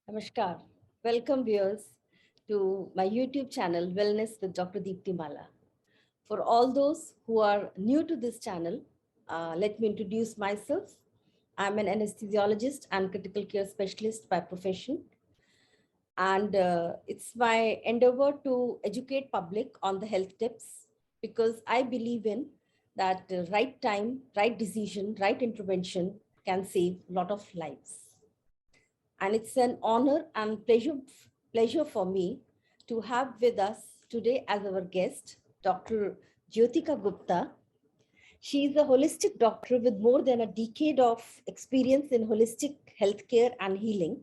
Namaskar. Welcome viewers to my YouTube channel Wellness with Dr. Deepti Mala. For all those who are new to this channel, let me introduce myself. I'm an anesthesiologist and critical care specialist by profession, and it's my endeavor to educate public on the health tips because I believe in that right time, right decision, right intervention can save a lot of lives. And it's an honor and pleasure for me to have with us today as our guest Dr. Jyotika Gupta. She is a holistic doctor with more than a decade of experience in holistic healthcare and healing.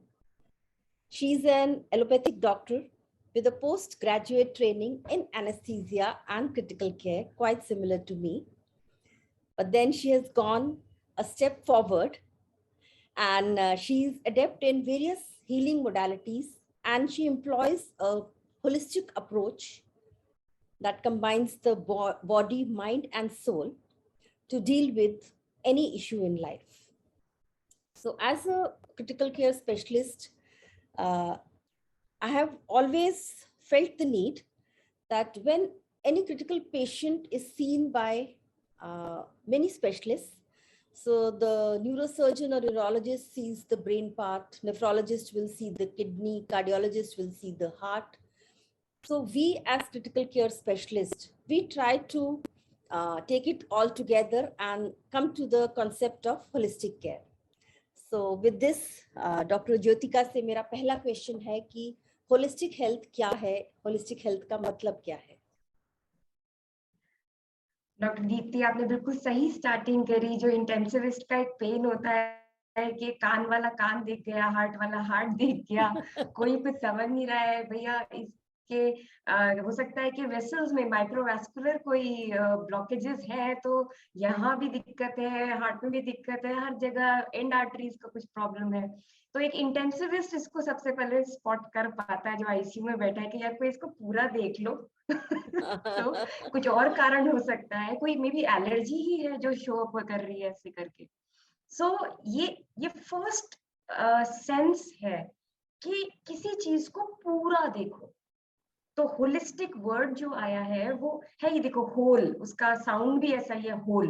She is an allopathic doctor with a postgraduate training in anesthesia and critical care, quite similar to me. But then she has gone a step forward, and she's adept in various healing modalities, and she employs a holistic approach that combines the body, mind, and soul to deal with any issue in life. So as a critical care specialist, uh, I have always felt the need that when any critical patient is seen by many specialists, so the neurosurgeon or neurologist sees the brain part, nephrologist will see the kidney, cardiologist will see the heart. So we as critical care specialists, we try to take it all together and come to the concept of holistic care. So with this, Dr. Jyotika से मेरा पहला question है कि holistic health क्या है, holistic health का मतलब क्या है? डॉक्टर दीप्ति, आपने बिल्कुल सही स्टार्टिंग करी। जो इंटेंसिविस्ट का एक पेन होता है कि कान वाला कान दिख गया, हार्ट वाला हार्ट दिख गया, कोई कुछ समझ नहीं रहा है भैया। इसके हो सकता है कि वेसल्स में माइक्रोवास्कुलर कोई ब्लॉकेजेस है, तो यहाँ भी दिक्कत है, हार्ट में भी दिक्कत है, हर जगह एंड आर्टरीज का कुछ प्रॉब्लम है। तो एक इंटेंसिविस्ट इसको सबसे पहले स्पॉट कर पाता है जो आईसीयू में बैठा है कि यार कोई इसको पूरा देख लो। तो कुछ और कारण हो सकता है, कोई मे बी एलर्जी ही है जो शो अप कर रही है ऐसे करके। सो ये फर्स्ट सेंस है कि किसी चीज को पूरा देखो। तो होलिस्टिक वर्ड जो आया है वो है, ये देखो, होल, उसका साउंड भी ऐसा ही है, होल,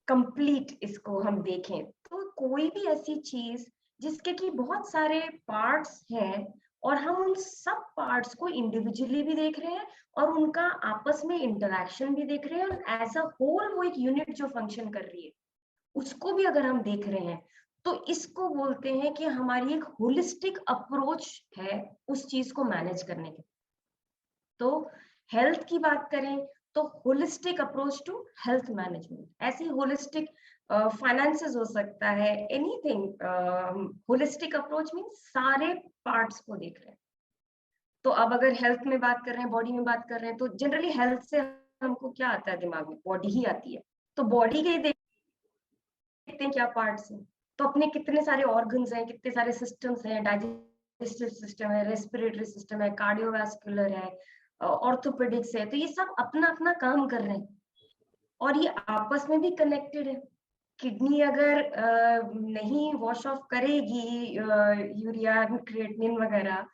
कंप्लीट। इसको हम देखें तो कोई भी ऐसी चीज जिसके की बहुत सारे पार्ट्स हैं और हम उन सब पार्ट्स को इंडिविजुअली भी देख रहे हैं और उनका आपस में इंटरेक्शन भी देख रहे हैं, और एज अ होल वो एक यूनिट जो फंक्शन कर रही है उसको भी अगर हम देख रहे हैं, तो इसको बोलते हैं कि हमारी एक होलिस्टिक अप्रोच है उस चीज को मैनेज करने की। तो हेल्थ की बात करें तो holistic approach to health management, ऐसे होलिस्टिक फाइनेंसेस हो सकता है, एनीथिंग। होलिस्टिक अप्रोच मींस सारे पार्ट्स को देख रहे हैं। तो अब अगर हेल्थ में बात कर रहे हैं, बॉडी में बात कर रहे हैं, तो जनरली हेल्थ से हमको क्या आता है दिमाग में? बॉडी ही आती है। तो बॉडी के देखते हैं क्या पार्ट्स हैं, तो अपने कितने सारे ऑर्गन्स हैं, कितने सारे सिस्टम्स हैं, डाइजेस्टिव सिस्टम है, रेस्पिरेटरी सिस्टम है, कार्डियोवास्कुलर है, ऑर्थोपेडिक्स है। तो ये सब अपना अपना काम कर रहे हैं और ये आपस में भी कनेक्टेड है। किडनी अगर नहीं वॉश ऑफ करेगी यूरिया, क्रिएटिनिन वगैरह,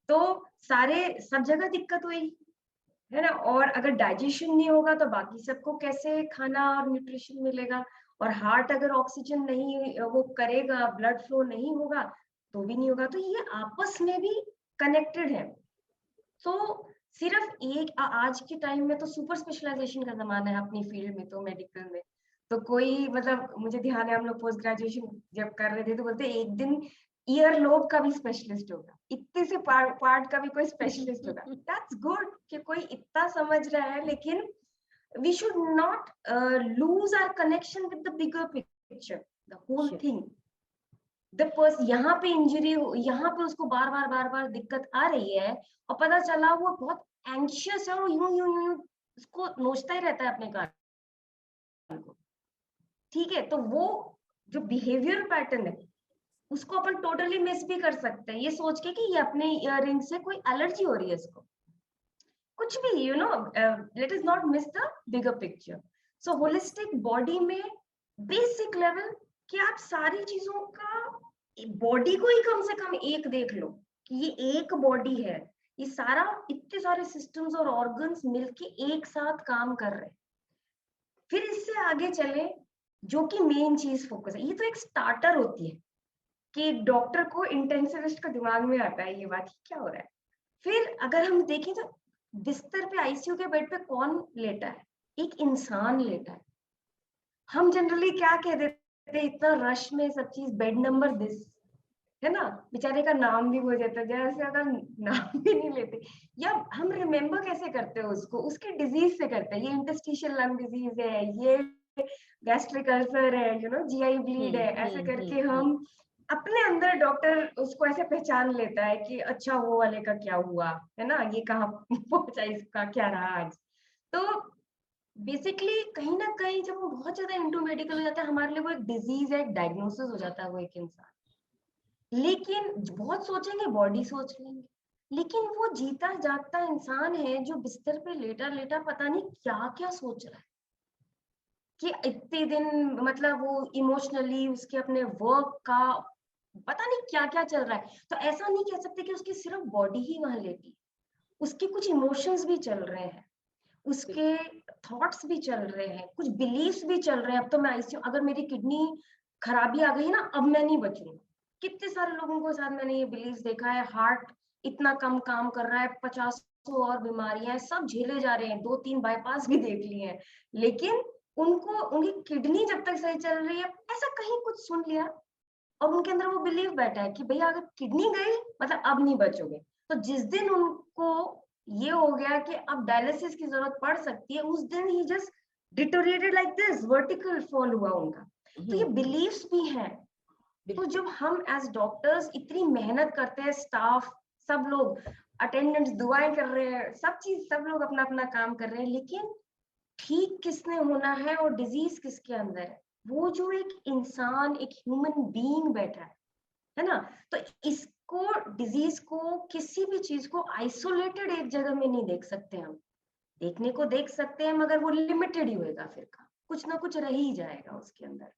तो सारे सब जगह दिक्कत हुई है ना। और अगर डाइजेशन नहीं होगा तो बाकी सबको कैसे खाना और न्यूट्रिशन मिलेगा। और हार्ट अगर ऑक्सीजन नहीं वो करेगा, ब्लड फ्लो नहीं होगा तो भी नहीं होगा। तो ये आपस में भी कनेक्टेड है। तो सिर्फ एक आज के टाइम में तो सुपर स्पेशलाइजेशन का जमाना है अपनी फील्ड में, तो मेडिकल में तो कोई, मतलब मुझे ध्यान है हम लोग पोस्ट ग्रेजुएशन जब कर रहे थे तो बोलते एक दिन ईयर लोब का भी स्पेशलिस्ट होगा, इतने से पार्ट का भी कोई स्पेशलिस्ट होगा। दैट्स गुड कि कोई इतना समझ रहा है, लेकिन we should not lose our connection with the bigger picture, the whole Sure. thing. The person, यहाँ पे इंजरी, यहाँ पे उसको बार बार दिक्कत आ रही है और पता चला वो बहुत एंशियस है, वो यूं उसको नोचता ही रहता है अपने कान को। ठीक है, तो वो जो बिहेवियर पैटर्न है उसको अपन टोटली मिस भी कर सकते हैं, ये सोच के कि ये अपने इयररिंग से कोई एलर्जी हो रही है इसको, कुछ भी, you know, let us not miss the bigger picture. So holistic body में बेसिक लेवल कि आप सारी चीजों का बॉडी को ही कम से कम एक देख लो कि ये एक बॉडी है, ये सारा इतने सारे सिस्टम्स और ऑर्गन्स मिलके एक साथ काम कर रहे हैं। फिर इससे आगे चले, जो कि मेन चीज फोकस है, ये तो एक स्टार्टर होती है कि डॉक्टर को इंटेंसिविस्ट का दिमाग में आता है ये बात कि क्या हो रहा है। फिर अगर हम देखें तो बिस्तर पे आईसीयू के बेड पे कौन लेटा है? एक इंसान लेटा है। हम जनरली क्या कह देते हैं इतना रश में सब चीज, बेड नंबर दिस, है ना, बेचारे का नाम भी भूल जाता है, जैसे अगर नाम भी नहीं लेते, या हम रिमेम्बर कैसे करते हैं उसको, उसके डिजीज से करते हैं, ये इंटरस्टिशियल लंग डिजीज है, ये गैस्ट्रिक अल्सर है, जीआई ब्लीड है, ऐसे करके हम अपने अंदर डॉक्टर उसको ऐसे पहचान लेता है कि अच्छा वो वाले का क्या हुआ, है ना, ये कहाँ पहुंचा, इसका क्या रहा आज। तो बेसिकली कहीं ना कहीं जब वो बहुत ज्यादा इंटू मेडिकल हो जाता है, हमारे लिए वो एक डिजीज है, एक डायग्नोसिस हो जाता है वो एक इंसान। लेकिन बहुत सोचेंगे, बॉडी सोच लेंगे, लेकिन वो जीता जागता इंसान है जो बिस्तर पे लेटा लेटा पता नहीं क्या क्या सोच रहा है, कि इतने दिन मतलब वो इमोशनली उसके अपने वर्क का पता नहीं क्या क्या चल रहा है। तो ऐसा नहीं कह सकते कि उसकी सिर्फ बॉडी ही वहां लेटी, उसके कुछ इमोशंस भी चल रहे हैं, उसके थॉट्स भी चल रहे हैं, कुछ बिलीव्स भी चल रहे हैं। अब तो मैं आईसीयू, अगर मेरी किडनी खराबी आ गई ना, अब मैं नहीं बचूंगा। कितने सारे लोगों के साथ मैंने ये बिलीव्स देखा है, हार्ट इतना कम काम कर रहा है, 50 और बीमारियां हैं, सब झेले जा रहे हैं, 2-3 बाईपास भी देख लिए हैं, लेकिन उनको उनकी किडनी जब तक सही चल रही है, ऐसा कहीं कुछ सुन लिया और उनके अंदर वो बिलीव बैठा है कि भैया अगर किडनी गई मतलब अब नहीं बचोगे। तो जिस दिन उनको ये हो गया कि अब डायलिसिस की जरूरत पड़ सकती है, उस दिन ही just deteriorated like this, vertical fall हुआ उनका। तो ये बिलीव्स भी हैं। तो जब हम एज डॉक्टर्स इतनी मेहनत करते हैं, स्टाफ सब लोग, अटेंडेंट्स दुआएं कर रहे हैं, सब चीज, सब लोग अपना अपना काम कर रहे हैं, लेकिन ठीक किसने होना है और डिजीज किसके अंदर है? वो जो एक इंसान, एक ह्यूमन बीइंग बैठा है ना। तो इसको, डिजीज को, किसी भी चीज को आइसोलेटेड एक जगह में नहीं देख सकते हम। देखने को देख सकते हैं मगर वो लिमिटेड ही होएगा, फिर का कुछ ना कुछ रह ही जाएगा उसके अंदर।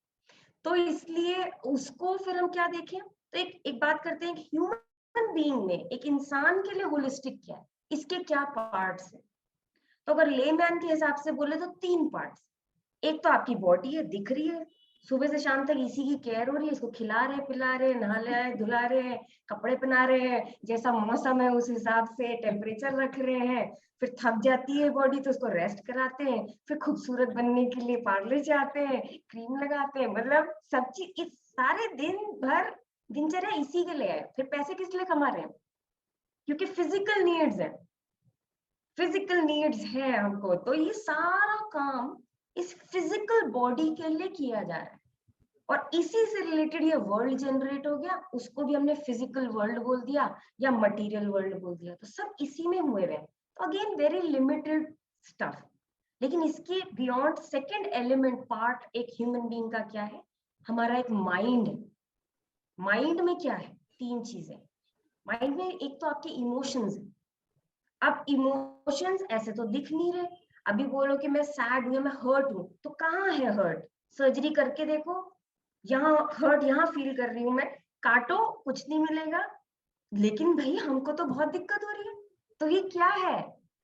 तो इसलिए उसको फिर हम क्या देखें, तो एक एक बात करते हैं, ह्यूमन बीइंग में एक इंसान के लिए होलिस्टिक क्या है, इसके क्या पार्ट्स है। तो अगर लेमैन के हिसाब से बोले तो 3 पार्ट्स। एक तो आपकी बॉडी है, दिख रही है, सुबह से शाम तक इसी की केयर हो रही है, इसको खिला रहे, पिला रहे, नहा रहे, धुला रहे, कपड़े पहना रहे हैं, जैसा मौसम है उस हिसाब से टेम्परेचर रख रहे हैं। फिर थक जाती है बॉडी तो उसको रेस्ट कराते हैं, फिर खूबसूरत बनने के लिए पार्लर जाते हैं, क्रीम लगाते हैं, मतलब सब चीज, इस सारे दिन भर दिनचर्या इसी के लिए है। फिर पैसे किस लिए कमा रहे हैं? क्योंकि फिजिकल नीड्स है, फिजिकल नीड्स है हमको। तो ये सारा काम इस फिजिकल बॉडी के लिए किया जा रहा है, और इसी से रिलेटेड ये वर्ल्ड जनरेट हो गया, उसको भी हमने फिजिकल वर्ल्ड बोल दिया या मटेरियल वर्ल्ड बोल दिया, तो सब इसी में हुए हुए। तो अगेन वेरी लिमिटेड स्टफ। लेकिन इसके बियॉन्ड सेकेंड एलिमेंट पार्ट एक ह्यूमन बीइंग का क्या है? हमारा एक माइंड है। माइंड में क्या है? 3 चीजें। माइंड में एक तो आपके इमोशंस है। अब इमोशंस ऐसे तो दिख नहीं रहे, अभी बोलो कि मैं सैड हूं, मैं हर्ट हूं, तो कहाँ है हर्ट? सर्जरी करके देखो, यहाँ हर्ट, यहाँ फील कर रही हूँ मैं, काटो कुछ नहीं मिलेगा। लेकिन भाई हमको तो बहुत दिक्कत हो रही है। तो ये क्या है?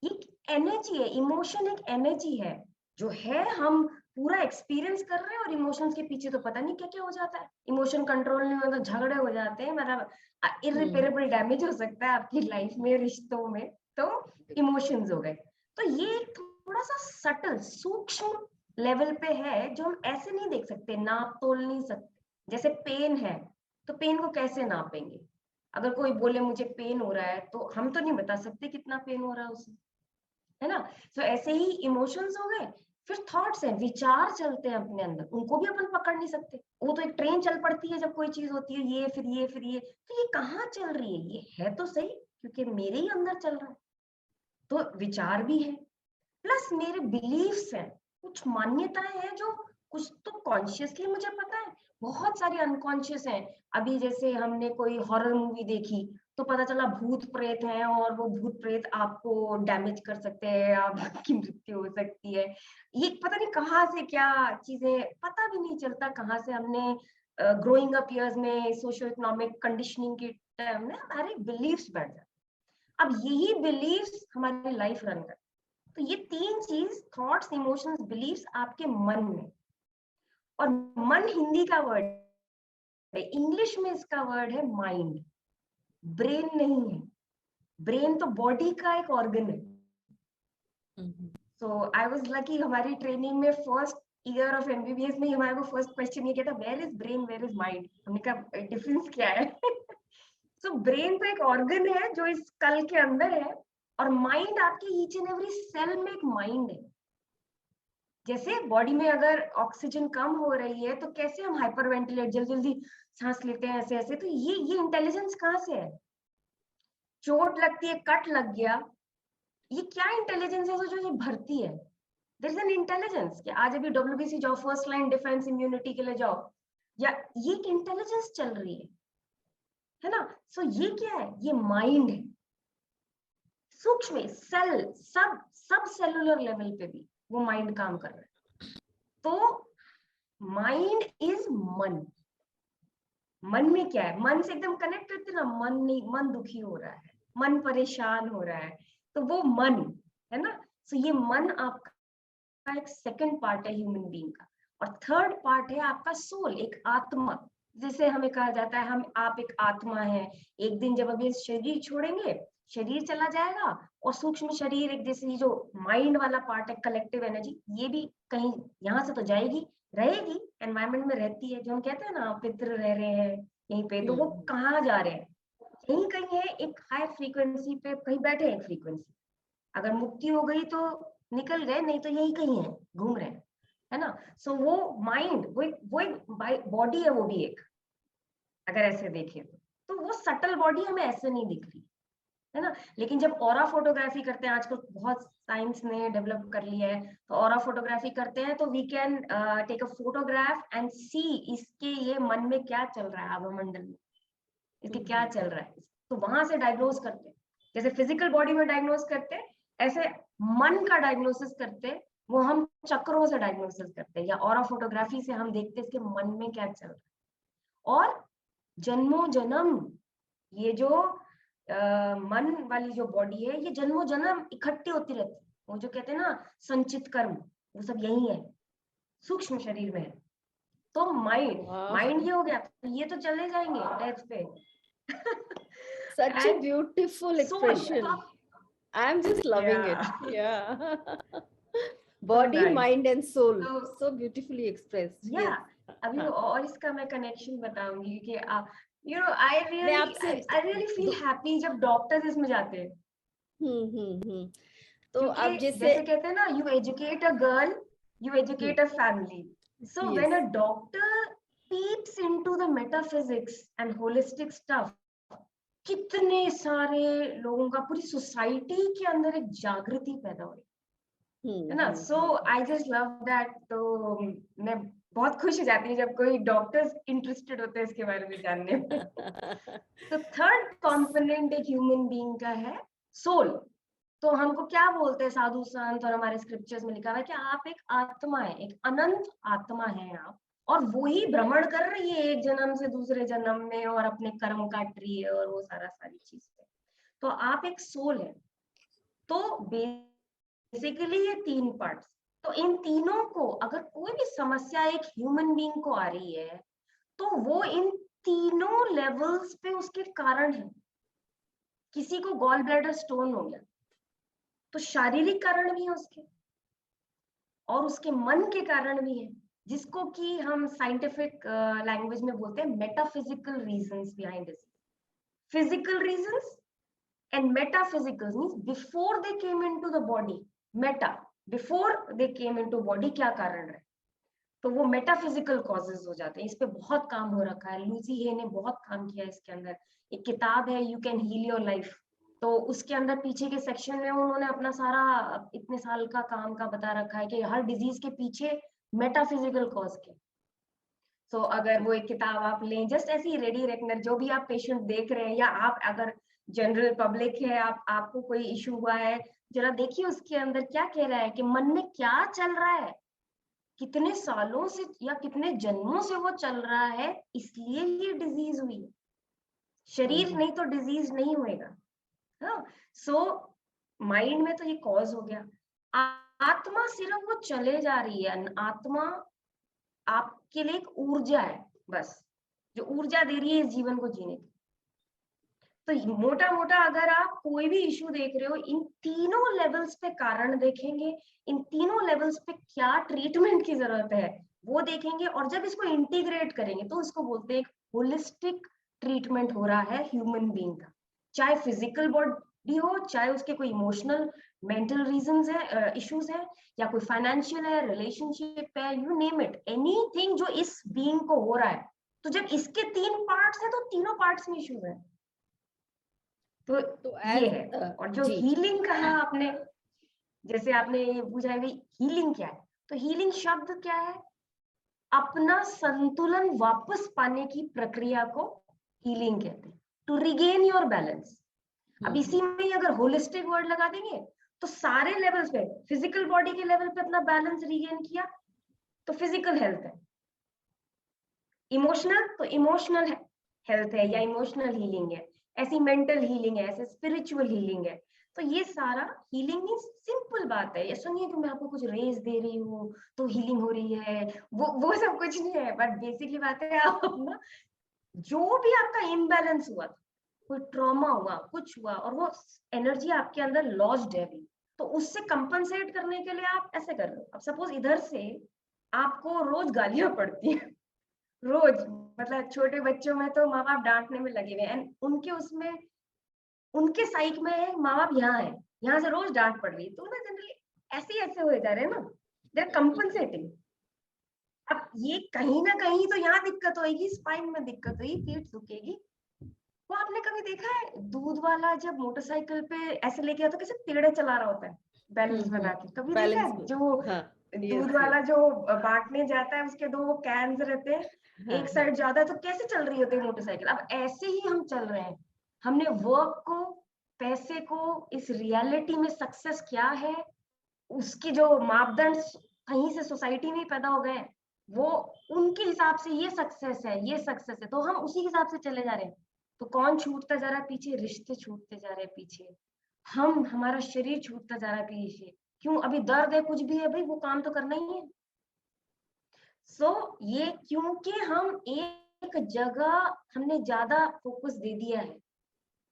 ये एनर्जी है, इमोशन एक एनर्जी है, जो है हम पूरा एक्सपीरियंस कर रहे हैं, और इमोशंस के पीछे तो पता नहीं क्या क्या हो जाता है। इमोशन कंट्रोल नहीं हो तो झगड़े हो जाते हैं, मतलब इरिपेरेबल डैमेज हो सकता है आपकी लाइफ में, रिश्तों में। तो इमोशंस हो गए। तो ये एक थोड़ा सा सटल, सूक्ष्म लेवल पे है, जो हम ऐसे नहीं देख सकते, नाप तोल नहीं सकते। जैसे पेन है, तो पेन को कैसे नापेंगे? अगर कोई बोले मुझे पेन हो रहा है, तो हम तो नहीं बता सकते कितना पेन हो रहा है उसे, है ना। तो ऐसे ही इमोशंस हो गए। फिर थॉट्स हैं, विचार चलते हैं अपने अंदर, उनको भी अपन पकड़ नहीं सकते। वो तो एक ट्रेन चल पड़ती है, जब कोई चीज होती है, ये फिर ये फिर ये, तो ये कहाँ चल रही है? ये है तो सही, क्योंकि मेरे ही अंदर चल रहा है। तो विचार भी है, प्लस मेरे बिलीव्स हैं, कुछ मान्यताएं हैं जो कुछ तो कॉन्शियसली मुझे पता है, बहुत सारी अनकॉन्शियस हैं। अभी जैसे हमने कोई हॉरर मूवी देखी, तो पता चला भूत प्रेत हैं, और वो भूत प्रेत आपको डैमेज कर सकते हैं, आपकी मृत्यु हो सकती है। ये पता नहीं कहाँ से क्या चीजें, पता भी नहीं चलता कहाँ से हमने ग्रोइंग अप इयर्स में सोशियो इकोनॉमिक कंडीशनिंग के टाइम में हमारे बिलीव्स बढ़ जाते हैं। अब यही बिलीव्स हमारी लाइफ रन करते हैं। तो ये तीन चीज, थॉट्स, इमोशंस, बिलीव्स, आपके मन में। और मन हिंदी का वर्ड है, इंग्लिश में इसका वर्ड है माइंड, ब्रेन नहीं है। ब्रेन तो बॉडी का एक ऑर्गन है। सो आई वाज लकी, हमारी ट्रेनिंग में फर्स्ट ईयर ऑफ एमबीबीएस में हमारे को फर्स्ट क्वेश्चन ये क्या था, where is brain, where is mind. हमने कहा डिफरेंस क्या है। सो ब्रेन तो एक ऑर्गन है जो इस स्कल के अंदर है, और माइंड आपके ईच एंड एवरी सेल में एक माइंड है। जैसे बॉडी में अगर ऑक्सीजन कम हो रही है तो कैसे हम हाइपर वेंटिलेट, जल्दी जल्दी सांस लेते हैं ऐसे ऐसे, तो ये इंटेलिजेंस कहाँ से है? चोट लगती है, कट लग गया, ये क्या इंटेलिजेंस है जो ये भरती है? देयर इज एन इंटेलिजेंस कि आज अभी डब्ल्यूबीसी जाओ, फर्स्ट लाइन डिफेंस इम्यूनिटी के लिए जाओ, या ये एक इंटेलिजेंस चल रही है ना? सो ये क्या है? ये माइंड है। सूक्ष्म सेल, सब सेलुलर लेवल पे भी वो माइंड काम कर रहा है। तो माइंड इज मन। मन में क्या है? मन से एकदम कनेक्ट करते ना, मन नहीं, मन दुखी हो रहा है, मन परेशान हो रहा है, तो वो मन है ना। सो ये मन आपका एक सेकंड पार्ट है ह्यूमन बीइंग का। और थर्ड पार्ट है आपका सोल, एक आत्मा। जिसे हमें कहा जाता है, हम आप एक आत्मा है। एक दिन जब अभी शरीर छोड़ेंगे, शरीर चला जाएगा, और सूक्ष्म शरीर, एक जैसे जो माइंड वाला पार्ट है, कलेक्टिव एनर्जी, ये भी कहीं यहाँ से तो जाएगी, रहेगी, एनवायरमेंट में रहती है। जो हम कहते हैं ना, पितृ रह रहे हैं यहीं पे, तो वो कहाँ जा रहे हैं? यहीं कहीं है, एक हाई फ्रीक्वेंसी पे कहीं बैठे हैं, एक फ्रीक्वेंसी। अगर मुक्ति हो गई तो निकल गए, नहीं तो यही कहीं है, घूम रहे हैं, है ना। सो वो माइंड, वो एक बॉडी है, वो भी एक, अगर ऐसे देखें तो वो सटल बॉडी हमें ऐसे नहीं दिख रही, है ना। लेकिन जब ऑरा फोटोग्राफी करते हैं, आजकल बहुत साइंस ने डेवलप कर लिया है, तो ऑरा फोटोग्राफी करते हैं तो we can take a photograph and see इसके ये मन में क्या चल रहा है, आभामंडल में इसके क्या चल रहा है, तो वहां से डायग्नोज करते हैं। जैसे फिजिकल बॉडी में डायग्नोज करते हैं, ऐसे मन का डायग्नोसिस करते हैं, वो हम चक्रों से डायग्नोसिस करते हैं, या ऑरा फोटोग्राफी से हम देखते हैं इसके मन में क्या चल रहा है। और जन्मों जन्म ये जो मन वाली जो बॉडी है, ये जन्मों जन्म इकट्ठी होती रहती है। वो जो कहते हैं ना संचित कर्म, वो सब यही है, सूक्ष्म शरीर में है। तो माइंड ये हो गया, तो ये तो चले जाएंगे डेथ पे। Such a beautiful expression. I'm just loving it. Yeah. Body, mind, and soul. So beautifully expressed. Yeah. अभी और इसका मैं कनेक्शन बताऊंगी कि you know, I really feel happy जब डॉक्टर्स इसमें जाते हैं। तो अब जैसे कहते हैं ना, you educate a girl, you educate a family. So when a doctor peeps into the metaphysics and holistic stuff, कितने सारे लोगों का, पूरी सोसाइटी के अंदर एक जागृति पैदा हो रही है ना। सो आई जस्ट लव दैट। तो मैं बहुत खुश हो जाती हूँ जब कोई डॉक्टर्स इंटरेस्टेड होते हैं इसके बारे में जानने में। तो थर्ड कंपोनेंट एक ह्यूमन बीइंग का है सोल। तो हमको क्या बोलते हैं साधु संत और हमारे स्क्रिप्चर्स में लिखा हुआ है कि आप एक आत्मा है, एक अनंत आत्मा है आप, और वो ही भ्रमण कर रही है एक जन्म से दूसरे जन्म में, और अपने कर्म काट रही है, और वो सारी चीज है। तो आप एक सोल है। तो बेसिकली ये तीन पार्ट्स, तो इन तीनों को अगर कोई भी समस्या एक ह्यूमन बीइंग को आ रही है, तो वो इन तीनों लेवल्स पे उसके कारण है। किसी को गॉल ब्लैडर स्टोन हो गया, तो शारीरिक कारण भी है उसके, और उसके मन के कारण भी है, जिसको कि हम साइंटिफिक लैंग्वेज में बोलते हैं metaphysical reasons behind this. Physical reasons and metaphysical means before they came into the body, Meta before they came into body क्या कारण है, तो वो मेटाफिजिकल कॉजेज हो जाते हैं। इस पे बहुत काम हो रखा है, लूसी हे ने बहुत काम किया इसके अंदर। एक किताब है you can heal your life, तो उसके अंदर पीछे के सेक्शन में उन्होंने अपना सारा इतने साल का काम का बता रखा है कि हर डिजीज के पीछे मेटाफिजिकल कॉज के। तो अगर वो एक किताब आप लें, जस्ट ऐसे ही रेडी रेकनर, जो भी आप पेशेंट देख रहे हैं, या आप अगर जनरल पब्लिक है, आपको कोई इशू हुआ है, जरा देखिए उसके अंदर क्या कह रहा है कि मन में क्या चल रहा है। कितने सालों से या कितने जन्मों से वो चल रहा है, इसलिए ये डिजीज हुई है। शरीर नहीं तो डिजीज नहीं होएगा। हाँ, सो माइंड में तो ये कॉज हो गया। आत्मा सिर्फ वो चले जा रही है। आत्मा आपके लिए एक ऊर्जा है, बस, जो ऊर्जा दे रही है इस जीवन को जीने की। तो मोटा मोटा अगर आप कोई भी इश्यू देख रहे हो, इन तीनों लेवल्स पे कारण देखेंगे, इन तीनों लेवल्स पे क्या ट्रीटमेंट की जरूरत है वो देखेंगे, और जब इसको इंटीग्रेट करेंगे तो इसको बोलते हैं एक होलिस्टिक ट्रीटमेंट हो रहा है ह्यूमन बीइंग का। चाहे फिजिकल बॉडी हो, चाहे उसके कोई इमोशनल मेंटल रीजंस है, इश्यूज है, या कोई फाइनेंशियल है, रिलेशनशिप है, यू नेम इट, एनीथिंग जो इस बीइंग को हो रहा है। तो जब इसके 3 पार्ट्स है तो तीनों पार्ट्स में इश्यूज है। तो ये है। और जो जी हीलिंग कहा आपने, जैसे आपने ये पूछा है हीलिंग क्या है, तो हीलिंग शब्द क्या है? अपना संतुलन वापस पाने की प्रक्रिया को हीलिंग कहते हैं, टू रिगेन योर बैलेंस। अब इसी में अगर होलिस्टिक वर्ड लगा देंगे तो सारे लेवल्स पे, फिजिकल बॉडी के लेवल पे अपना बैलेंस रिगेन किया तो फिजिकल हेल्थ है, इमोशनल तो इमोशनल हेल्थ है या इमोशनल हीलिंग है, ऐसी मेंटल हीलिंग है, ऐसे स्पिरिचुअल हीलिंग है। तो ये सारा हीलिंग मीन्स सिंपल बात है। ये सुनिए कि मैं आपको कुछ रेज दे रही हूँ तो हीलिंग हो रही है, वो सब कुछ नहीं है। बट बेसिकली बात है, आप अपना जो भी आपका इम्बैलेंस हुआ था, कोई ट्रॉमा हुआ, कुछ हुआ, और वो एनर्जी आपके अंदर लॉस्ड है अभी, तो उससे कंपनसेट करने के लिए आप ऐसे कर रहे हो। अब सपोज इधर से आपको रोज गालियां पड़ती हैं, रोज, मतलब छोटे बच्चों में तो माँ बाप डांटने में लगे हुए, एंड उनके उसमें, उनके साइक में माँ बाप यहाँ है, यहाँ से रोज डांट पड़ रही है, तो ना जनरली ऐसे ऐसे हो जा रहे हैं ना, दे आर कंपनसेटिंग। अब ये कहीं ना कहीं तो यहाँ दिक्कत होगी, स्पाइन में दिक्कत होगी, पीठ दुखेगी। वो आपने कभी देखा है दूध वाला जब मोटरसाइकिल पे ऐसे लेके आता, कैसे टेढ़े चला रहा होता है बैलेंस बना के, कभी देखा बैलेंस है? जो हाँ दूध वाला जो बांटने जाता है, उसके 2 कैन्स रहते हैं, एक साइड जाता है तो कैसे चल रही होती है मोटरसाइकिल। अब ऐसे ही हम चल रहे हैं। हमने वर्क को, पैसे को, इस रियलिटी में सक्सेस क्या है, उसकी जो मापदंड कहीं से सोसाइटी में पैदा हो गए, वो उनके हिसाब से ये सक्सेस है, ये सक्सेस है, तो हम उसी हिसाब से चले जा रहे हैं। तो कौन छूटता जा रहा है पीछे? रिश्ते छूटते जा रहे हैं पीछे, हमारा शरीर छूटता जा रहा है पीछे। क्यों? अभी दर्द है, कुछ भी है भाई, वो काम तो करना ही है। सो ये क्योंकि हम एक जगह हमने ज्यादा फोकस दे दिया है,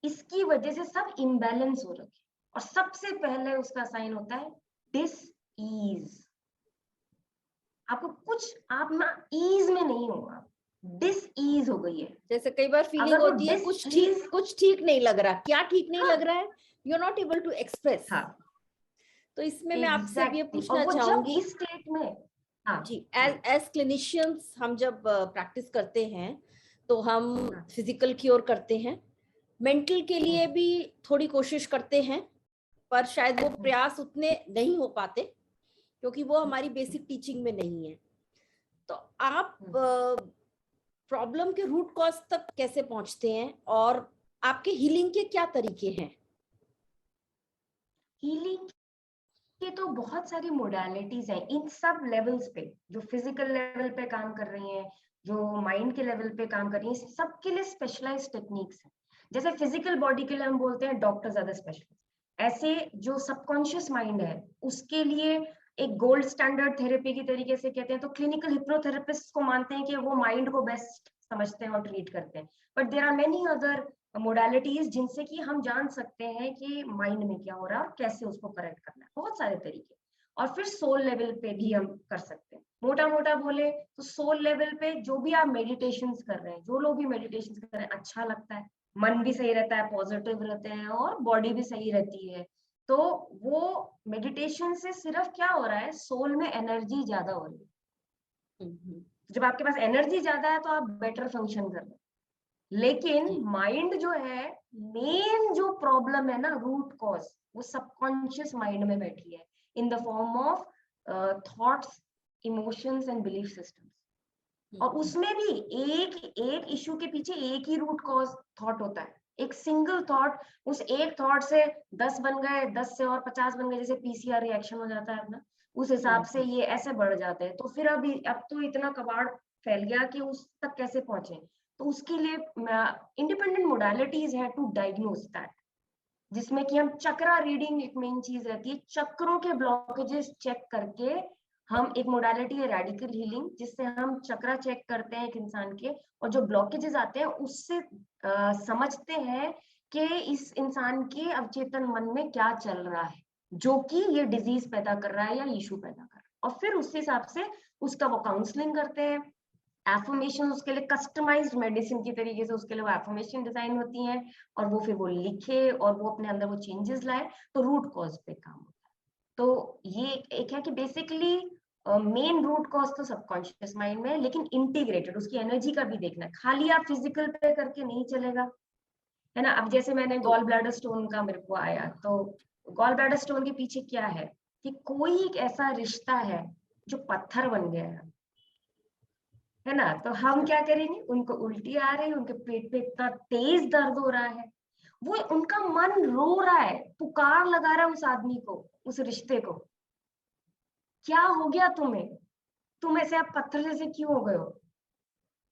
इसकी वजह से सब इम्बैलेंस हो रखे। और सबसे पहले उसका साइन होता है डिस ईज। आपको कुछ, आप ना ईज में नहीं हो, आप डिस ईज हो गई है। जैसे कई बार फीलिंग अगर वो होती है डिस कुछ ठीक नहीं लग रहा, क्या ठीक नहीं हाँ, लग रहा है, you are not able to express. हाँ, तो इसमें मैं आपसे ये एग्जैक्टली। और पूछना वो जब चाहूंगी इस स्टेट में, हाँ जी, एज क्लिनिशियंस हम जब प्रैक्टिस करते हैं तो हम हाँ, फिजिकल क्योर करते हैं, मेंटल के लिए भी थोड़ी कोशिश करते हैं, पर शायद वो प्रयास उतने नहीं हो पाते क्योंकि वो हमारी बेसिक टीचिंग में नहीं है। तो आप प्रॉब्लम के रूट कॉज तक कैसे पहुंचते हैं और आपके हीलिंग के क्या तरीके हैं? हीलिंग के तो बहुत सारी मोडालिटीज हैं इन सब लेवल्स पे, जो फिजिकल लेवल पे काम कर रही हैं, जो माइंड के लेवल पे काम कर रही हैं, सबके लिए स्पेशलाइज्ड टेक्निक्स हैं। जैसे फिजिकल बॉडी के लिए हम बोलते हैं डॉक्टर ज्यादा स्पेशलिस्ट, ऐसे जो सबकॉन्शियस माइंड है उसके लिए एक गोल्ड स्टैंडर्ड थेरेपी की तरीके से कहते हैं, तो क्लिनिकल हिप्नोथेरेपिस्ट को मानते हैं कि वो माइंड को बेस्ट समझते हैं और ट्रीट करते हैं। But there are many other modalities जिनसे कि हम जान सकते हैं कि माइंड में क्या हो रहा है और कैसे उसको करेक्ट करना है, बहुत सारे तरीके। और फिर सोल लेवल पे भी हम कर सकते हैं। मोटा मोटा बोले तो सोल लेवल पे जो भी आप मेडिटेशन कर रहे हैं, जो लोग भी मेडिटेशन कर रहे हैं, अच्छा लगता है, मन भी सही रहता है, पॉजिटिव रहते हैं, और बॉडी भी सही रहती है। तो वो मेडिटेशन से सिर्फ क्या हो रहा है, सोल में एनर्जी ज्यादा हो रही है। जब आपके पास एनर्जी ज्यादा है तो आप बेटर फंक्शन कर रहे हैं। लेकिन माइंड जो है, मेन जो प्रॉब्लम है ना, रूट कॉज, वो सबकॉन्शियस माइंड में बैठी है, in the form of thoughts, emotions and belief systems. और उसमें भी एक एक इश्यू के पीछे एक ही रूट कॉज थॉट होता है, एक सिंगल थॉट। उस एक थॉट से 10 बन गए, 10 से और 50 बन गए, जैसे पीसीआर रिएक्शन हो जाता है अपना। उस हिसाब से ये ऐसे बढ़ जाते हैं। तो फिर अब तो इतना कबाड़ फैल गया कि उस तक कैसे पहुंचे। तो उसके लिए इंडिपेंडेंट मोडालिटीज है टू डायग्नोज दैट, जिसमें कि हम चक्रा रीडिंग एक मेन चीज रहती है। चक्रों के ब्लॉकेजेस चेक करके हम, एक मोडालिटी है रेडिकल हीलिंग, जिससे हम चक्रा चेक करते हैं एक इंसान के, और जो ब्लॉकेजेस आते हैं उससे समझते हैं कि इस इंसान के अवचेतन मन में क्या चल रहा है, जो कि ये डिजीज पैदा कर रहा है या इशू पैदा कर रहा है। और फिर उस हिसाब से उसका वो काउंसलिंग करते हैं। एफर्मेशन उसके लिए कस्टमाइज्ड मेडिसिन की तरीके से उसके लिए वो एफर्मेशन डिजाइन होती हैं, और वो फिर वो लिखे और वो अपने अंदर वो चेंजेस लाए, तो रूट कॉज पे काम होता है। तो ये एक है कि बेसिकली मेन रूट कॉज तो सबकॉन्शियस माइंड में है, लेकिन इंटीग्रेटेड उसकी एनर्जी का भी देखना है। खाली आप फिजिकल पे करके नहीं चलेगा, है ना। अब जैसे मैंने गॉल ब्लैडर स्टोन का मेरे को आया, तो गॉल ब्लैडर स्टोन के पीछे क्या है कि कोई एक ऐसा रिश्ता है जो पत्थर बन गया है ना। तो हम क्या करेंगे, उनको उल्टी आ रही है, उनके पेट पे इतना तेज दर्द हो रहा है, वो उनका मन रो रहा है, पुकार लगा रहा है उस आदमी को, उस रिश्ते को, क्या हो गया तुम्हें, तुम ऐसे आप पत्थर जैसे क्यों हो गए हो,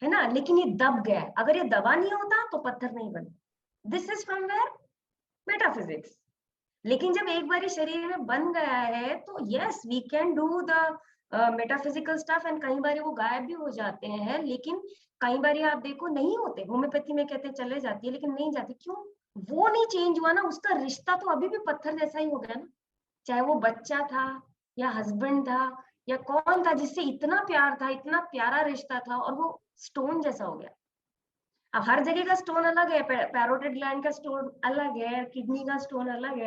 है ना। लेकिन ये दब गया है, अगर ये दबा नहीं होता तो पत्थर नहीं बनता। This is from where, metaphysics. लेकिन जब एक बार शरीर में बन गया है तो yes we can do the metaphysical stuff, and कई बार वो गायब भी हो जाते हैं। लेकिन कई बार आप देखो नहीं होते, होम्योपैथी में कहते हैं चले जाती है, लेकिन नहीं जाती। क्यों? वो नहीं चेंज हुआ ना, उसका रिश्ता तो अभी भी पत्थर जैसा ही हो गया ना। चाहे वो बच्चा था या हस्बैंड था या कौन था, जिससे इतना प्यार था, इतना प्यारा रिश्ता था, और वो स्टोन जैसा हो गया। अब हर जगह का स्टोन अलग है, पैरोटिड ग्लैंड का स्टोन अलग है, किडनी का स्टोन अलग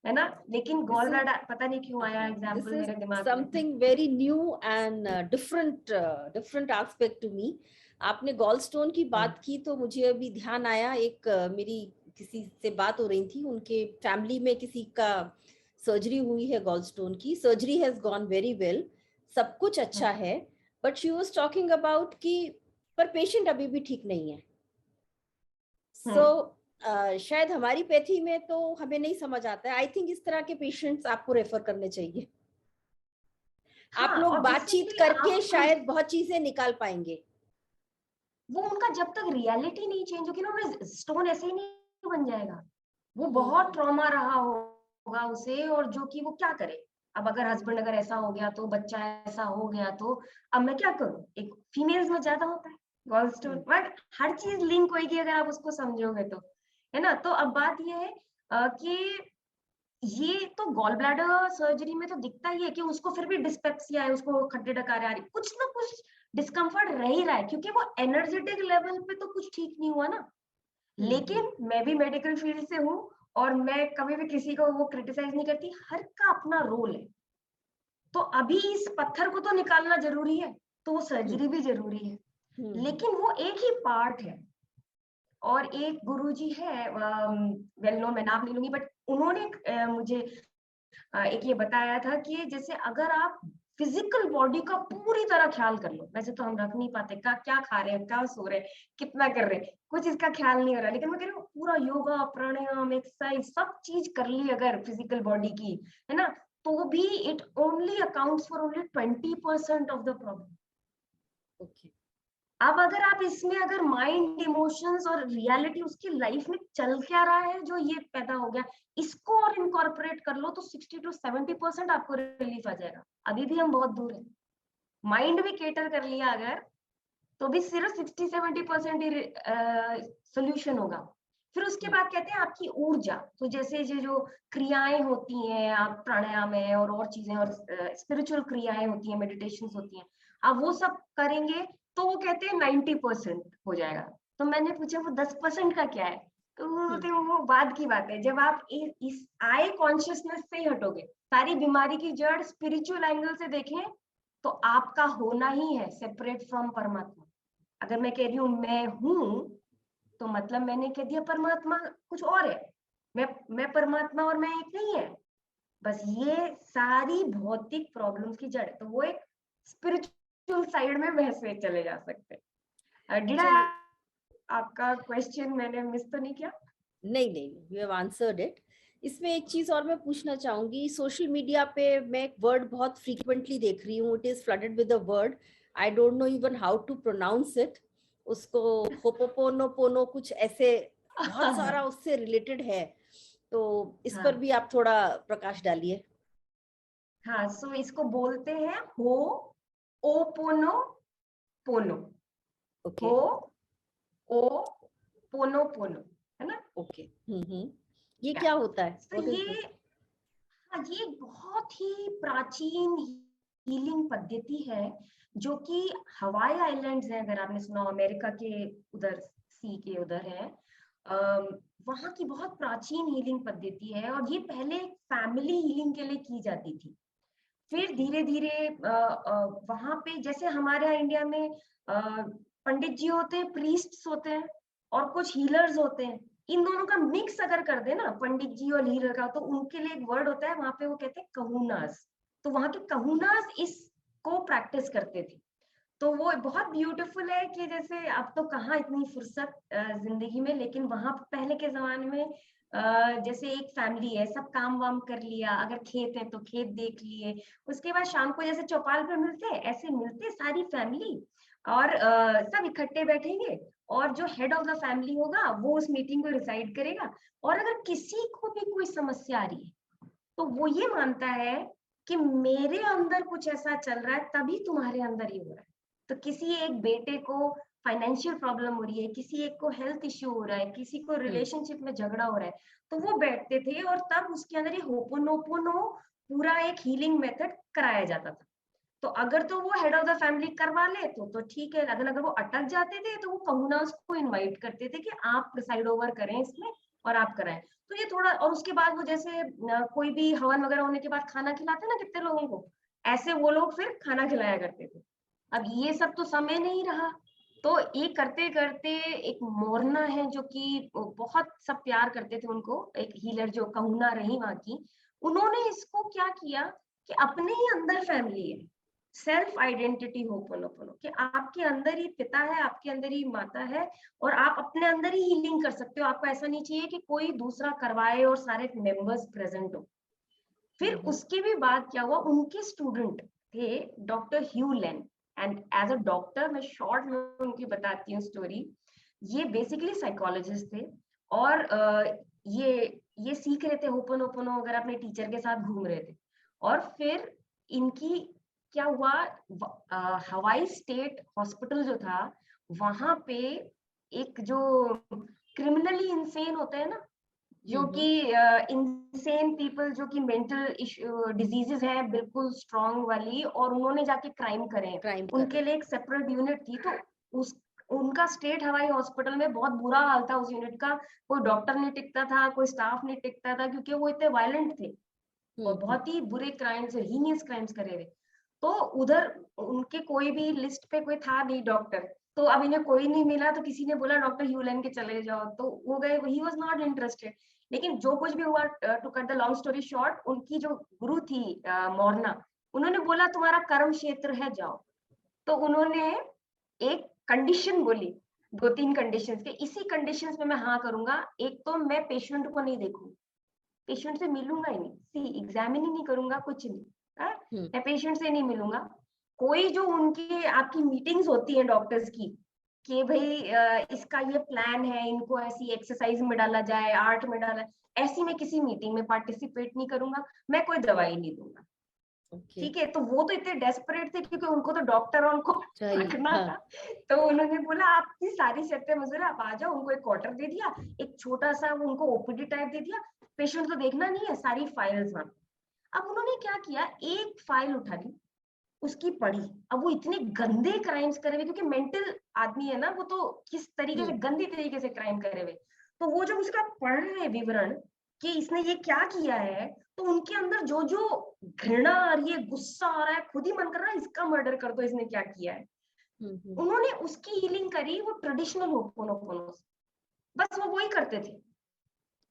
है ना। लेकिन This गॉल is ब्लैडर, पता नहीं क्यों आया this एग्जांपल is मेरे दिमाग में। something very new and different aspect to me. आपने गॉल स्टोन की बात की तो मुझे अभी ध्यान आया, एक मेरी किसी से बात हो रही थी, उनके फैमिली में किसी का सर्जरी हुई है गॉल स्टोन की। Surgery has gone very well, सब कुछ अच्छा है, but she was talking about कि पर पेशेंट अभी भी ठीक नहीं है। शायद हमारी पैथी में तो हमें नहीं समझ आता है। आई थिंक इस तरह के पेशेंट्स आपको रेफर करने चाहिए। आप लोग और बातचीत बेसिकली करके आप, शायद बहुत चीजें निकाल पाएंगे। वो उनका जब तक रियलिटी नहीं चेंज होगी ना, उन्हें स्टोन ऐसे ही नहीं बन जाएगा। वो बहुत ट्रॉमा रहा होगा उसे, और जो कि वो क्या करे। अब अगर हस्बैंड अगर ऐसा हो गया तो, बच्चा ऐसा हो गया तो, अब मैं क्या करूं। एक फीमेल्स में ज्यादा होता है गॉल स्टोन, बट हर चीज लिंक होगी अगर आप उसको समझोगे तो, है ना। तो अब बात ये है कि ये तो गॉल ब्लैडर सर्जरी में तो दिखता ही है कि उसको फिर भी डिस्पेप्सिया है, उसको खट्टे डकारे आ रही, कुछ ना कुछ डिस्कम्फर्ट रह ही रहा है, क्योंकि वो एनर्जेटिक लेवल पे तो कुछ ठीक नहीं हुआ ना। लेकिन मैं भी मेडिकल फील्ड से हूँ, और मैं कभी भी किसी को वो क्रिटिसाइज नहीं करती, हर का अपना रोल है। तो अभी इस पत्थर को तो निकालना जरूरी है, तो वो सर्जरी भी जरूरी है, लेकिन वो एक ही पार्ट है। और एक गुरुजी है, वेल नोन, मैं नाम नहीं लूंगी, बट उन्होंने मुझे एक ये बताया था कि जैसे अगर आप फिजिकल बॉडी का पूरी तरह ख्याल कर लो, वैसे तो हम रख नहीं पाते, क्या खा रहे हैं, क्या सो रहे हैं, कितना कर रहे हैं, कुछ इसका ख्याल नहीं हो रहा, लेकिन मैं कह रही हूँ पूरा योगा प्राणायाम एक्सरसाइज सब चीज कर ली अगर फिजिकल बॉडी की, है ना, तो भी it only accounts for only 20% of the problem. अब अगर आप इसमें अगर माइंड, इमोशंस और रियलिटी उसकी लाइफ में चल क्या रहा है जो ये पैदा हो गया, इसको और इनकॉर्पोरेट कर लो तो 60 to 70% आपको रिलीफ आ जाएगा। अभी भी हम बहुत दूर है। माइंड भी केटर कर लिया अगर, तो भी सिर्फ 60-70% ही सोल्यूशन होगा। फिर उसके बाद कहते हैं आपकी ऊर्जा, तो जैसे ये जो क्रियाएं होती हैं, आप प्राणायाम है और चीजें, और स्पिरिचुअल क्रियाएं होती हैं, मेडिटेशन होती हैं, आप वो सब करेंगे तो वो कहते हैं 90% हो जाएगा। तो मैंने पूछा वो 10% का क्या है, तो वो बाद की बात है। जब आप इस आई कॉन्शियसनेस से ही हटोगे, सारी बीमारी की जड़ स्पिरिचुअल एंगल से देखें, तो आपका होना ही है सेपरेट फ्रॉम परमात्मा। अगर मैं कह रही हूँ मैं हूं, तो मतलब मैंने कह दिया परमात्मा कुछ और है। मैं परमात्मा और मैं एक नहीं है। बस ये सारी भौतिक प्रॉब्लम्स की जड़ है। तो वो एक स्पिरिचुअल साइड में वैसे चले जा सकते हैं। डिड आई, आपका क्वेश्चन मैंने मिस तो नहीं किया? नहीं, यू हैव आंसर्ड इट। इसमें एक चीज और मैं पूछना चाहूंगी, सोशल मीडिया पे मैं एक वर्ड बहुत फ्रीक्वेंटली देख रही हूँ, it is flooded with a word, I don't know even how to pronounce it, उसको होपोपोनोपोनो कुछ ऐसे, बहुत सारा उससे रिलेटेड है, तो इस पर हाँ भी आप थोड़ा प्रकाश डालिए। हाँ, सो इसको बोलते हैं हो ओपोनो पोनो। ओके। हो ओ पोनो पोनो, है ना? ओके। ये या क्या होता है, तो व्हाट इज ये, दिस? हाँ, ये बहुत ही प्राचीन हीलिंग पद्धति है जो कि हवाई आइलैंड्स है, अगर आपने सुना हो, अमेरिका के उधर, सी के उधर है। वहां की बहुत प्राचीन हीलिंग पद्धति है और ये पहले फैमिली हीलिंग के लिए की जाती थी। फिर धीरे धीरे वहां पे, जैसे हमारे यहाँ इंडिया में पंडित जी होते हैं, प्रीस्ट्स होते हैं, और कुछ हीलर्स होते हैं, इन दोनों का मिक्स अगर कर दे ना, पंडित जी और हीलर का, तो उनके लिए एक वर्ड होता है वहां पे, वो कहते हैं कहूनास। तो वहां के कहूनास इसको प्रैक्टिस करते थे। तो वो बहुत ब्यूटीफुल है कि जैसे अब तो कहाँ इतनी फुर्सत जिंदगी में, लेकिन वहां पहले के जमाने में जैसे एक फैमिली है, सब काम वाम कर लिया, अगर खेत है तो खेत देख लिए, उसके बाद शाम को जैसे चौपाल पर मिलते हैं, ऐसे मिलते सारी फैमिली, और सब इकट्ठे बैठेंगे, और जो हेड ऑफ द फैमिली होगा वो उस मीटिंग को डिसाइड करेगा। और अगर किसी को भी कोई समस्या आ रही है, तो वो ये मानता है कि मेरे अंदर कुछ ऐसा चल रहा है, तभी तुम्हारे अंदर ही हो रहा है। तो किसी एक बेटे को फाइनेंशियल प्रॉब्लम हो रही है, किसी एक को हेल्थ इश्यू हो रहा है, किसी को रिलेशनशिप में झगड़ा हो रहा है, तो वो बैठते थे और तब उसके अंदर ये होपोनोपोनो पूरा एक हीलिंग मेथड कराया जाता था। तो अगर तो वो हेड ऑफ द फैमिली करवा ले तो ठीक है, अगर अगर वो अटक जाते थे तो वो कहूनास को इनवाइट करते थे कि आप प्रिसाइड ओवर करें इसमें और आप कराएं। तो ये थोड़ा, और उसके बाद वो जैसे कोई भी हवन वगैरह होने के बाद खाना खिलाते ना कितने लोगों को, ऐसे वो लोग फिर खाना खिलाया करते थे। अब ये सब तो समय नहीं रहा, तो ये करते करते एक मोरना है जो कि बहुत सब प्यार करते थे उनको, एक हीलर जो कहूना रही वहां की, उन्होंने इसको क्या किया कि अपने ही अंदर फैमिली है, सेल्फ आइडेंटिटी होपोनोपोनो, कि आपके अंदर ही पिता है, आपके अंदर ही माता है, और आप अपने अंदर ही हीलिंग कर सकते हो। आपको ऐसा नहीं चाहिए कि कोई दूसरा करवाए और सारे मेंबर्स प्रेजेंट हो। फिर उसके भी बाद क्या हुआ, उनके स्टूडेंट थे doctor Hew Len, and as a doctor, मैं शॉर्ट में उनकी बताती हूँ स्टोरी। ये बेसिकली साइकोलॉजिस्ट थे, और ये सीख रहे थे होपोनोपोनो वगैरह, अपने टीचर के साथ घूम रहे थे। और फिर इनकी क्या हुआ, हवाई स्टेट हॉस्पिटल जो था, वहां पे एक जो क्रिमिनली इंसेन होता है ना, जो कि इंसेन पीपल, जो कि मेंटल डिजीजेस हैं बिल्कुल स्ट्रांग वाली, और उन्होंने जाके क्राइम करे हैं, क्राइम कर रहे उनके लिए एक सेपरेट यूनिट थी। तो उस उनका स्टेट हवाई हॉस्पिटल में बहुत बुरा हाल था उस यूनिट का, कोई डॉक्टर नहीं टिकता था, कोई स्टाफ नहीं टिकता था, क्योंकि वो इतने वायलेंट थे और बहुत ही बुरे क्राइम्स, हीनियस क्राइम्स करे हुए। तो उधर उनके कोई भी लिस्ट पे कोई था नहीं डॉक्टर, तो अब इन्हें कोई नहीं मिला, तो किसी ने बोला डॉक्टर ह्यूलन के चले जाओ, तो वो गए, ही वाज नॉट इंटरेस्टेड। लेकिन जो कुछ भी हुआ, to cut the long story short, उनकी जो गुरु थी मोरना, उन्होंने बोला तुम्हारा कर्म क्षेत्र है, जाओ। तो उन्होंने एक कंडीशन बोली, दो तीन कंडीशंस के, इसी कंडीशंस में मैं हाँ करूंगा। एक तो मैं पेशेंट को नहीं देखूंगा, पेशेंट से मिलूंगा ही नहीं, सी एग्जामिन ही नहीं करूंगा, कुछ नहीं, हाँ? मैं पेशेंट से नहीं मिलूंगा। कोई जो उनकी आपकी मीटिंग्स होती हैं डॉक्टर्स की, कि भाई इसका ये प्लान है, इनको ऐसी एक्सरसाइज में डाला जाए, आर्ट में डाला, ऐसी मैं किसी मीटिंग में पार्टिसिपेट नहीं करूंगा, मैं कोई दवाई नहीं दूंगा। ओके। ठीक है, तो वो तो इतने डेस्परेट थे क्योंकि उनको तो डॉक्टर और उनको सही, रखना हाँ। था। तो उन्होंने बोला आपकी सारी शर्तें मंजूर है, आप आ जाओ। उनको एक क्वार्टर दे दिया, एक छोटा सा उनको ओपीडी टाइप दे दिया, पेशेंट तो देखना नहीं है, सारी फाइल्स वहां। अब उन्होंने क्या किया, एक फाइल उठा ली, उसकी पढ़ी। अब वो इतने गंदे क्राइम्स करे हुए, क्योंकि मेंटल आदमी है ना वो, तो किस तरीके से गंदी तरीके से क्राइम करे हुए, तो वो जब उसका पढ़ रहे विवरण कि इसने ये क्या किया है, तो उनके अंदर जो जो घृणा आ रही है, गुस्सा आ रहा है, खुद ही मन कर रहा है इसका मर्डर कर दो, इसने क्या किया है। उन्होंने उसकी हीलिंग करी, वो ट्रेडिशनल होपोनोपोनो, बस वो वही करते थे।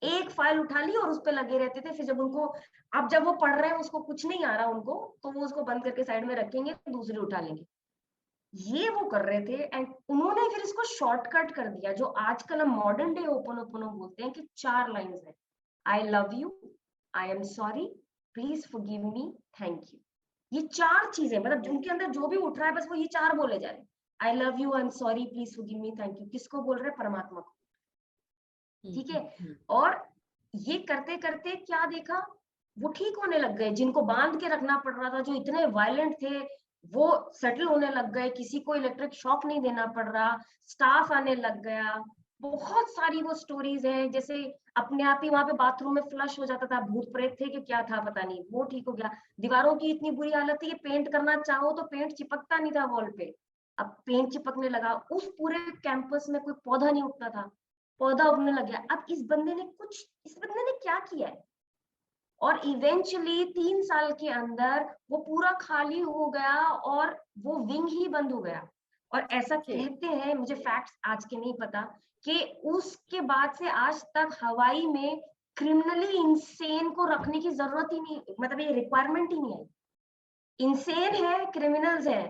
एक फाइल उठा ली और उस पर लगे रहते थे। फिर जब उनको, अब जब वो पढ़ रहे हैं, उसको कुछ नहीं आ रहा उनको, तो वो उसको बंद करके साइड में रखेंगे, दूसरी उठा लेंगे। ये वो कर रहे थे, एंड उन्होंने फिर इसको शॉर्टकट कर दिया, जो आजकल हम मॉडर्न डे ओपोनोपोनो बोलते हैं, कि 4 लाइंस है। I love you, I am sorry, please forgive me, thank you. ये 4 चीजें, मतलब उनके अंदर जो भी उठ रहा है बस वो ये 4 बोले जा रहे हैं। I love you, I am sorry, please forgive me, thank you. किसको बोल रहे हैं? परमात्मा को। ठीक है। और ये करते करते क्या देखा, वो ठीक होने लग गए। जिनको बांध के रखना पड़ रहा था, जो इतने वायलेंट थे, वो सेटल होने लग गए। किसी को इलेक्ट्रिक शॉक नहीं देना पड़ रहा, स्टाफ आने लग गया। बहुत सारी वो स्टोरीज हैं, जैसे अपने आप ही वहां पे बाथरूम में फ्लश हो जाता था, भूत प्रेत थे कि क्या था पता नहीं, वो ठीक हो गया। दीवारों की इतनी बुरी हालत थी कि पेंट करना चाहो तो पेंट चिपकता नहीं था वॉल पे, अब पेंट चिपकने लगा। उस पूरे कैंपस में कोई पौधा नहीं उगता था, पौधा उगने लग गया। अब इस बंदे ने क्या किया है? और इवेंचुअली 3 साल के अंदर वो पूरा खाली हो गया और वो विंग ही बंद हो गया। और ऐसा कहते हैं, मुझे फैक्ट्स आज के नहीं पता, कि उसके बाद से आज तक हवाई में क्रिमिनली इंसेन को रखने की जरूरत ही नहीं, मतलब ये रिक्वायरमेंट ही नहीं है। इंसेन है, क्रिमिनल्स है,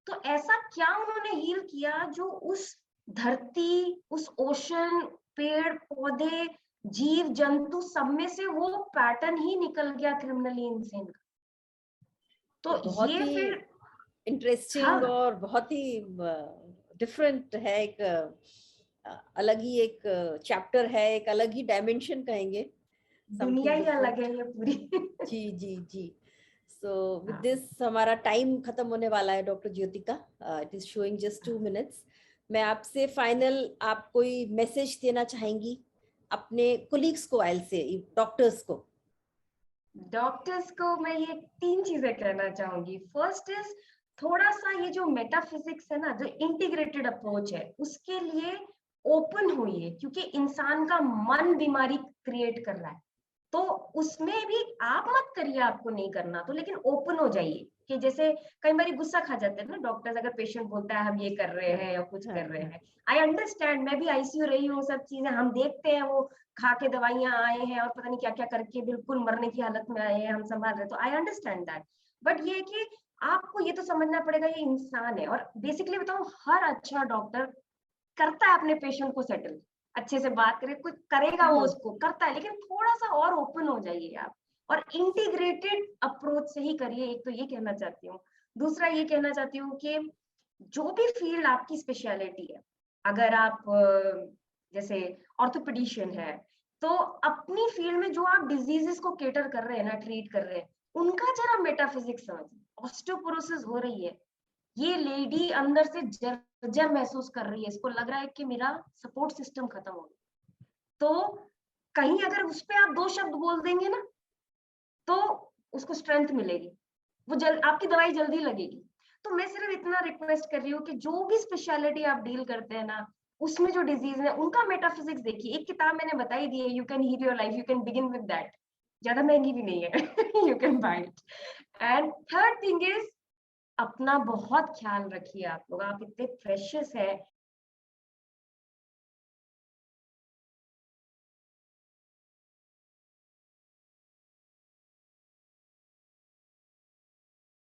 तो ऐसा क्या उन्होंने हील किया जो उस धरती, उस ओशन, पेड़ पौधे, जीव जंतु सब में से वो पैटर्न ही निकल गया क्रिमिनली इंसेन का। तो बहुत ये ही फिर इंटरेस्टिंग हाँ, और बहुत ही डिफरेंट है। एक अलग ही एक चैप्टर है, एक अलग ही डायमेंशन कहेंगे, दुनिया समथिंग ही अलग डिफरेंट। है ये पूरी। जी जी जी। सो विद हाँ, दिस हमारा टाइम खत्म होने वाला है doctor Jyotika. It is showing just 2 minutes. मैं आपसे फाइनल, आप कोई मैसेज देना चाहेंगी अपने कोलीग्स को, आयल से डॉक्टर्स को? डॉक्टर्स को मैं ये 3 चीजें कहना चाहूंगी। फर्स्ट इज, थोड़ा सा ये जो मेटाफिजिक्स है ना, जो इंटीग्रेटेड अप्रोच है, उसके लिए ओपन होइए, क्योंकि इंसान का मन बीमारी क्रिएट कर रहा है। तो उसमें भी आप मत करिए, आपको नहीं करना तो, लेकिन ओपन हो जाइए। कि जैसे कई बार गुस्सा खा जाते हैं ना डॉक्टर्स, अगर पेशेंट बोलता है हम ये कर रहे हाँ हैं या कुछ हाँ कर रहे हाँ। हैं। आई अंडरस्टैंड, मैं भी आईसीयू रही हूँ, सब चीजें हम देखते हैं। वो खा के दवाइयां आए हैं और पता नहीं क्या क्या करके बिल्कुल मरने की हालत में आए हैं, हम संभाल रहे, तो आई अंडरस्टैंड दैट। बट ये कि आपको ये तो समझना पड़ेगा ये इंसान है। और बेसिकली बताऊं, हर अच्छा डॉक्टर करता है अपने पेशेंट को सेटल, अच्छे से बात करे, कोई करेगा वो उसको करता है, लेकिन थोड़ा सा और ओपन हो जाइए आप, और इंटीग्रेटेड अप्रोच से ही करिए। एक तो ये कहना चाहती हूँ। दूसरा ये कहना चाहती हूँ कि जो भी फील्ड आपकी स्पेशलिटी है, अगर आप जैसे ऑर्थोपेडिशियन है, तो अपनी फील्ड में जो आप डिजीजेस को केटर कर रहे हैं ना, ट्रीट कर रहे हैं, उनका जरा मेटाफिजिक्स समझिए। ऑस्टियोपोरोसिस हो रही है, ये लेडी अंदर से जर्जर महसूस कर रही है, इसको लग रहा है कि मेरा सपोर्ट सिस्टम खत्म हो गया। तो कहीं अगर उस पे आप 2 शब्द बोल देंगे ना, तो उसको स्ट्रेंथ मिलेगी, वो आपकी दवाई जल्दी लगेगी। तो मैं सिर्फ इतना रिक्वेस्ट कर रही हूँ कि जो भी स्पेशलिटी आप डील करते हैं ना, उसमें जो डिजीज है उनका मेटाफिजिक्स देखिए। एक किताब मैंने बताई दी है, you can heal your life, you can begin with that. ज्यादा महंगी भी नहीं है, you can buy it. And third thing is, अपना बहुत ख्याल रखिए। आप लोग, आप इतने प्रेशियस है,